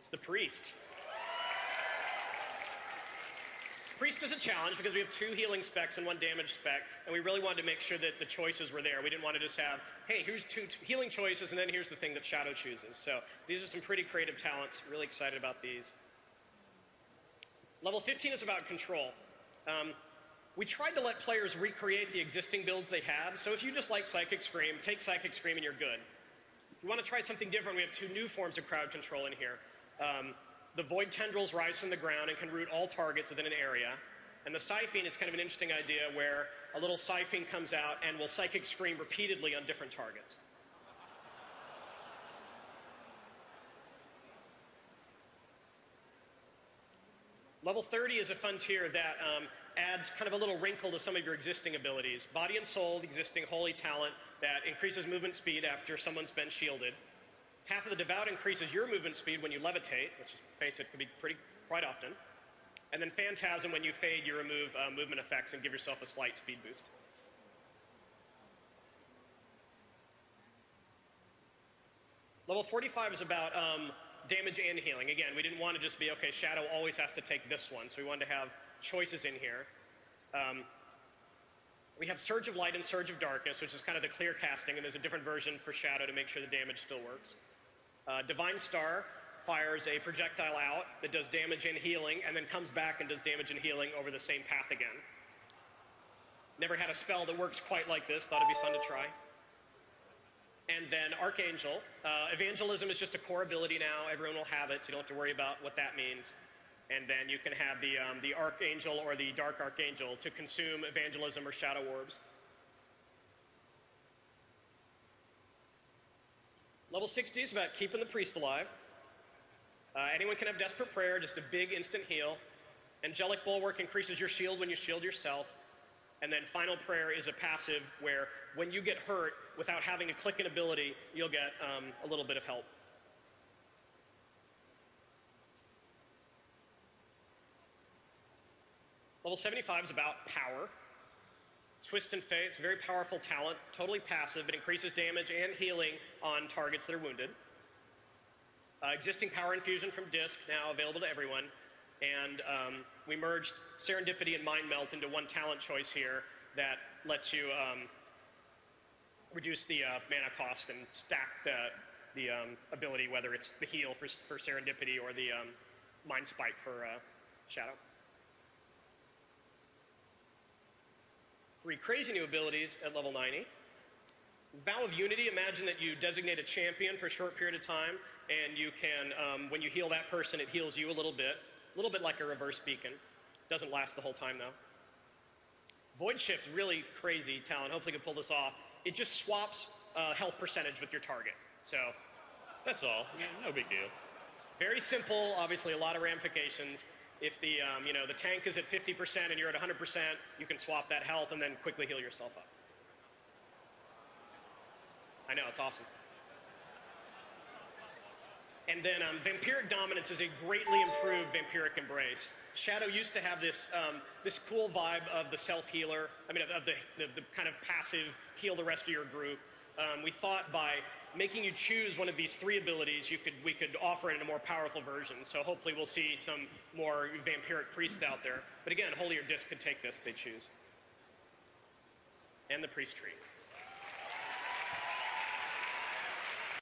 It's the Priest. Priest is a challenge because we have 2 healing specs and 1 damage spec, and we really wanted to make sure that the choices were there. We didn't want to just have, hey, here's 2 healing choices, and then here's the thing that Shadow chooses. So these are some pretty creative talents. Really excited about these. Level 15 is about control. We tried to let players recreate the existing builds they have, so if you just like Psychic Scream, take Psychic Scream and you're good. If you want to try something different, we have 2 new forms of crowd control in here. The Void Tendrils rise from the ground and can root all targets within an area. And the Siphene is kind of an interesting idea where a little Siphene comes out and will Psychic Scream repeatedly on different targets. Level 30 is a fun tier that adds kind of a little wrinkle to some of your existing abilities. Body and Soul, the existing holy talent that increases movement speed after someone's been shielded. Half of the Devout increases your movement speed when you levitate, which, face it, could be quite often. And then Phantasm, when you fade, you remove movement effects and give yourself a slight speed boost. Level 45 is about damage and healing. Again, we didn't want to just be, okay, Shadow always has to take this one, so we wanted to have choices in here. We have Surge of Light and Surge of Darkness, which is kind of the clear casting, and there's a different version for Shadow to make sure the damage still works. Divine Star fires a projectile out that does damage and healing, and then comes back and does damage and healing over the same path again. Never had a spell that works quite like this. Thought it'd be fun to try. And then Archangel. Evangelism is just a core ability now. Everyone will have it, so you don't have to worry about what that means. And then you can have the Archangel or the Dark Archangel to consume Evangelism or Shadow Orbs. Level 60 is about keeping the Priest alive. Anyone can have Desperate Prayer, just a big instant heal. Angelic Bulwark increases your shield when you shield yourself. And then Final Prayer is a passive where when you get hurt, without having to click an ability, you'll get a little bit of help. Level 75 is about power. Twist and Fate, it's a very powerful talent, totally passive. It increases damage and healing on targets that are wounded. Existing Power Infusion from Disc, now available to everyone. And we merged Serendipity and Mind Melt into one talent choice here that lets you reduce the mana cost and stack the ability, whether it's the heal for Serendipity or the Mind Spike for Shadow. 3 crazy new abilities at level 90. Vow of Unity, imagine that you designate a champion for a short period of time, and you can, when you heal that person, it heals you a little bit like a reverse beacon. Doesn't last the whole time, though. Void Shift's really crazy talent. Hopefully you can pull this off. It just swaps health percentage with your target. So that's all. No big deal. Very simple, obviously a lot of ramifications. If the tank is at 50% and you're at 100%, you can swap that health and then quickly heal yourself up. I know, it's awesome. And then Vampiric Dominance is a greatly improved Vampiric Embrace. Shadow used to have this cool vibe of the self-healer, of the kind of passive heal the rest of your group. We thought by making you choose one of these 3 abilities, we could offer it in a more powerful version. So hopefully we'll see some more Vampiric Priest out there. But again, Holy or Disc could take this if they choose. And the Priest Tree.